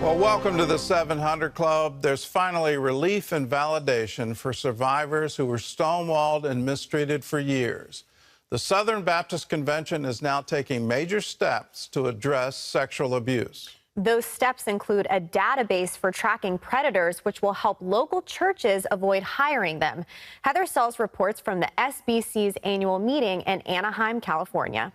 Well, welcome to the 700 Club. There's finally relief and validation for survivors who were stonewalled and mistreated for years. The Southern Baptist Convention is now taking major steps to address sexual abuse. Those steps include a database for tracking predators, which will help local churches avoid hiring them. Heather Sells reports from the SBC's annual meeting in Anaheim, California.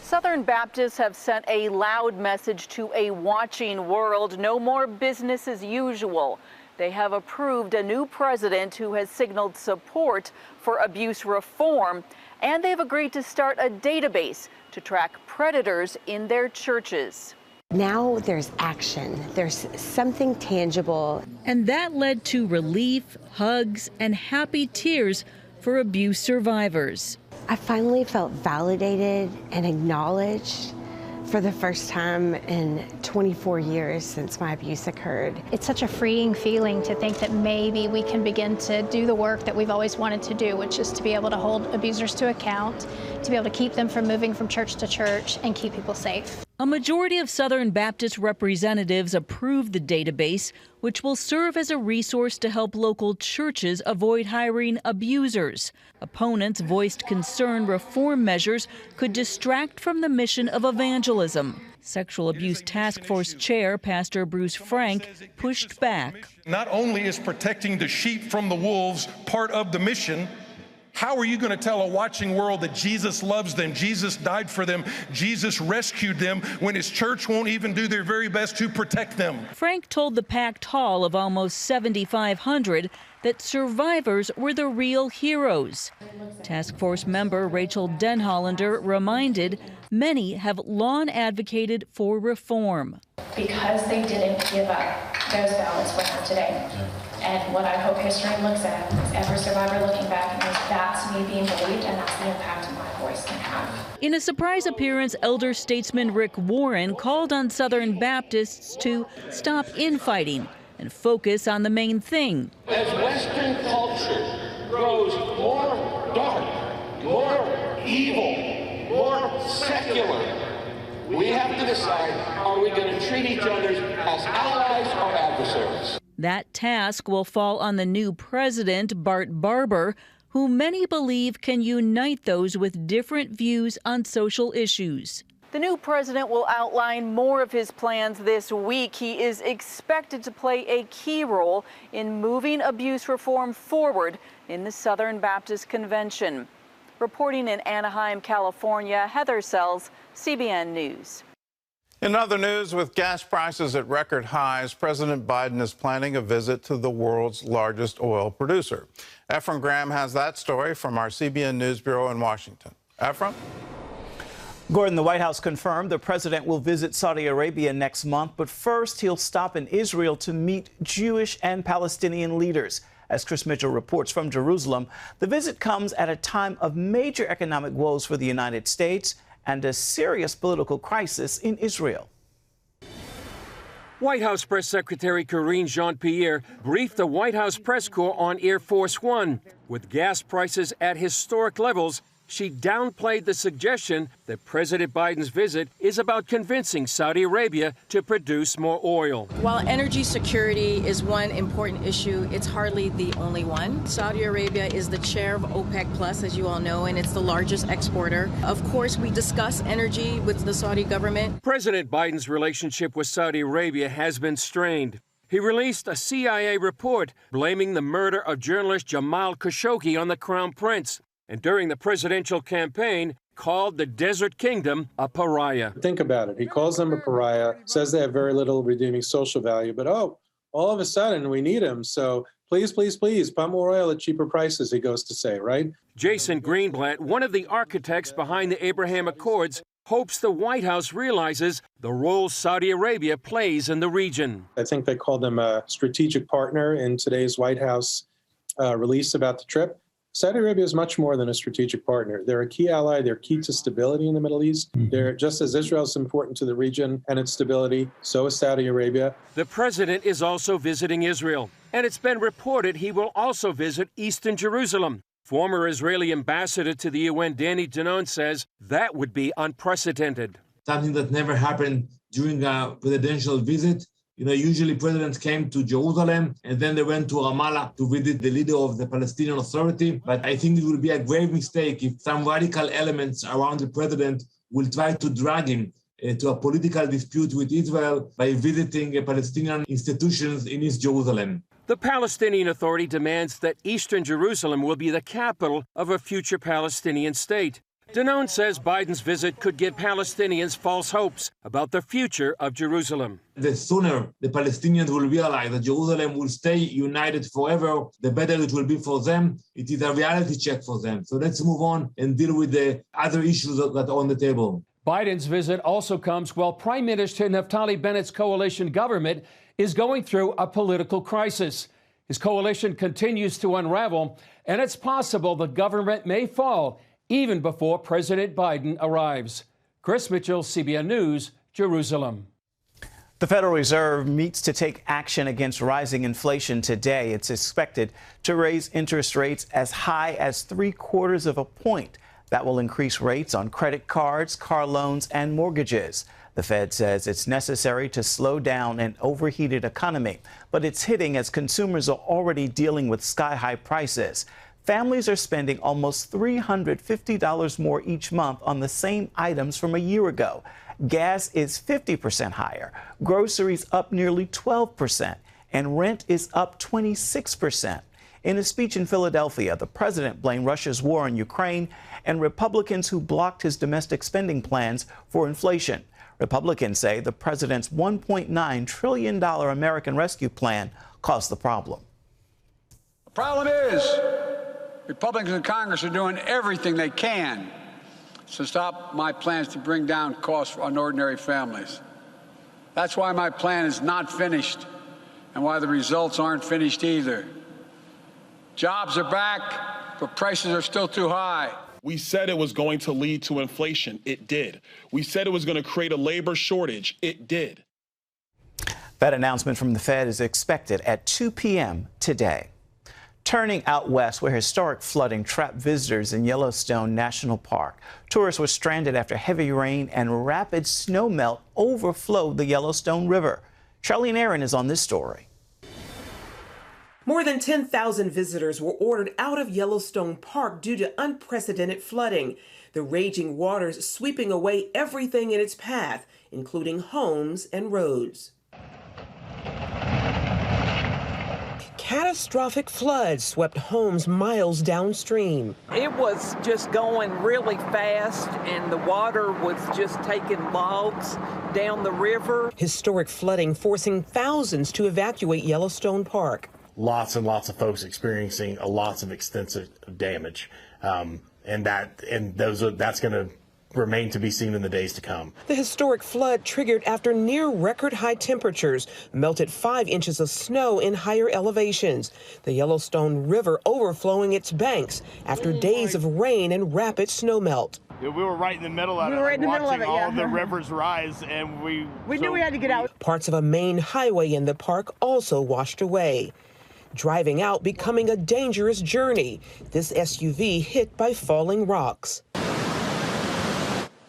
Southern Baptists have sent a loud message to a watching world. No more business as usual. They have approved a new president who has signaled support for abuse reform, and they've agreed to start a database to track predators in their churches. Now there's action. There's something tangible. And that led to relief, hugs, and happy tears for abuse survivors. I finally felt validated and acknowledged for the first time in 24 years since my abuse occurred. It's such a freeing feeling to think that maybe we can begin to do the work that we've always wanted to do, which is to be able to hold abusers to account, to be able to keep them from moving from church to church and keep people safe. A majority of Southern Baptist representatives approved the database, which will serve as a resource to help local churches avoid hiring abusers. Opponents voiced concern reform measures could distract from the mission of evangelism. Sexual Abuse Task Force Chair Pastor Bruce Frank pushed back. Not only is protecting the sheep from the wolves part of the mission, how are you going to tell a watching world that Jesus loves them, Jesus died for them, Jesus rescued them, when his church won't even do their very best to protect them? Frank told the packed hall of almost 7,500 that survivors were the real heroes. Task Force member Rachel Denhollander reminded many have long advocated for reform. Because they didn't give up, those ballots went out today. And what I hope history looks at is every survivor looking back and goes, that's me being believed, and that's the impact my voice can have. In a surprise appearance, elder statesman Rick Warren called on Southern Baptists to stop infighting and focus on the main thing. As Western culture grows more dark, more evil, more secular, we have to decide, are we going to treat each other as allies or adversaries? That task will fall on the new president, Bart Barber, who many believe can unite those with different views on social issues. The new president will outline more of his plans this week. He is expected to play a key role in moving abuse reform forward in the Southern Baptist Convention. Reporting in Anaheim, California, Heather Sells, CBN News. In other news, with gas prices at record highs, President Biden is planning a visit to the world's largest oil producer. Ephraim Graham has that story from our CBN News Bureau in Washington. Ephraim? Gordon, the White House confirmed the president will visit Saudi Arabia next month, but first he'll stop in Israel to meet Jewish and Palestinian leaders. As Chris Mitchell reports from Jerusalem, the visit comes at a time of major economic woes for the United States and a serious political crisis in Israel. White House Press Secretary Karine Jean-Pierre briefed the White House press corps on Air Force One. With gas prices at historic levels, she downplayed the suggestion that President Biden's visit is about convincing Saudi Arabia to produce more oil. While energy security is one important issue, it's hardly the only one. Saudi Arabia is the chair of OPEC Plus, as you all know, and it's the largest exporter. Of course, we discuss energy with the Saudi government. President Biden's relationship with Saudi Arabia has been strained. He released a CIA report blaming the murder of journalist Jamal Khashoggi on the Crown Prince, and during the presidential campaign, called the Desert Kingdom a pariah. Think about it. He calls them a pariah, says they have very little redeeming social value, but all of a sudden we need him. So please, please, please, pump more oil at cheaper prices, he goes to say, right? Jason Greenblatt, one of the architects behind the Abraham Accords, hopes the White House realizes the role Saudi Arabia plays in the region. I think they called them a strategic partner in today's White House release about the trip. Saudi Arabia is much more than a strategic partner. They're a key ally. They're key to stability in the Middle East. They're just as Israel is important to the region and its stability, so is Saudi Arabia. The president is also visiting Israel, and it's been reported he will also visit Eastern Jerusalem. Former Israeli ambassador to the UN, Danny Danon, says that would be unprecedented. Something that never happened during a presidential visit. Usually presidents came to Jerusalem and then they went to Ramallah to visit the leader of the Palestinian Authority. But I think it would be a grave mistake if some radical elements around the president will try to drag him to a political dispute with Israel by visiting Palestinian institutions in East Jerusalem. The Palestinian Authority demands that eastern Jerusalem will be the capital of a future Palestinian state. Danone says Biden's visit could give Palestinians false hopes about the future of Jerusalem. The sooner the Palestinians will realize that Jerusalem will stay united forever, the better it will be for them. It is a reality check for them. So let's move on and deal with the other issues that are on the table. Biden's visit also comes while Prime Minister Naftali Bennett's coalition government is going through a political crisis. His coalition continues to unravel, and it's possible the government may fall even before President Biden arrives. Chris Mitchell, CBN News, Jerusalem. The Federal Reserve meets to take action against rising inflation today. It's expected to raise interest rates as high as 3/4 of a point. That will increase rates on credit cards, car loans, and mortgages. The Fed says it's necessary to slow down an overheated economy, but it's hitting as consumers are already dealing with sky-high prices. Families are spending almost $350 more each month on the same items from a year ago. Gas is 50% higher, groceries up nearly 12%, and rent is up 26%. In a speech in Philadelphia, the president blamed Russia's war on Ukraine and Republicans who blocked his domestic spending plans for inflation. Republicans say the president's $1.9 trillion American Rescue Plan caused the problem. The problem is Republicans in Congress are doing everything they can to stop my plans to bring down costs on ordinary families. That's why my plan is not finished and why the results aren't finished either. Jobs are back, but prices are still too high. We said it was going to lead to inflation. It did. We said it was going to create a labor shortage. It did. That announcement from the Fed is expected at 2 p.m. today. Turning out west, where historic flooding trapped visitors in Yellowstone National Park. Tourists were stranded after heavy rain and rapid snowmelt overflowed the Yellowstone River. Charlene Aaron is on this story. More than 10,000 visitors were ordered out of Yellowstone Park due to unprecedented flooding. The raging waters sweeping away everything in its path, including homes and roads. Catastrophic floods swept homes miles downstream. It was just going really fast, and the water was just taking logs down the river. Historic flooding forcing thousands to evacuate Yellowstone Park. Lots and lots of folks experiencing lots of extensive damage, that's going to remain to be seen in the days to come. The historic flood triggered after near record high temperatures melted 5 inches of snow in higher elevations. The Yellowstone River overflowing its banks after days of rain and rapid snowmelt. We were right in the middle of it. We were right in the middle of it, all the rivers rise, and we knew we had to get out. Parts of a main highway in the park also washed away. Driving out becoming a dangerous journey. This SUV hit by falling rocks.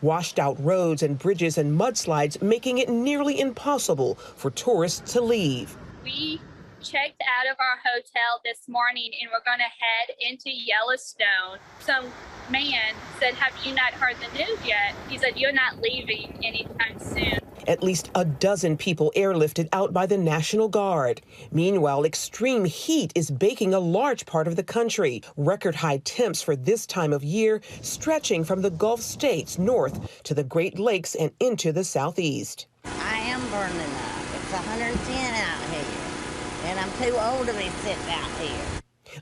Washed out roads and bridges and mudslides making it nearly impossible for tourists to leave. We checked out of our hotel this morning and we're going to head into Yellowstone. Some man said, "Have you not heard the news yet?" He said, "You're not leaving anytime soon." At least a dozen people airlifted out by the National Guard. Meanwhile, extreme heat is baking a large part of the country. Record high temps for this time of year stretching from the Gulf states north to the Great Lakes and into the southeast. I am burning up. It's 110 out here, and I'm too old to be sitting out here.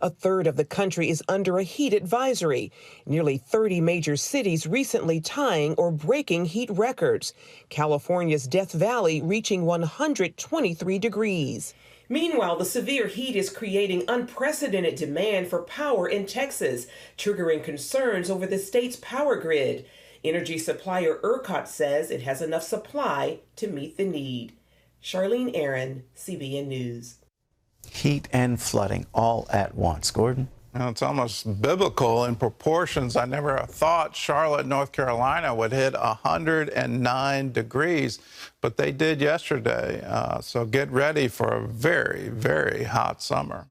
A third of the country is under a heat advisory. Nearly 30 major cities recently tying or breaking heat records. California's Death Valley reaching 123 degrees. Meanwhile, the severe heat is creating unprecedented demand for power in Texas, triggering concerns over the state's power grid. Energy supplier ERCOT says it has enough supply to meet the need. Charlene Aaron, CBN News. Heat and flooding all at once. Gordon? It's almost biblical in proportions. I never thought Charlotte, North Carolina would hit 109 degrees, but they did yesterday. So get ready for a very, very hot summer.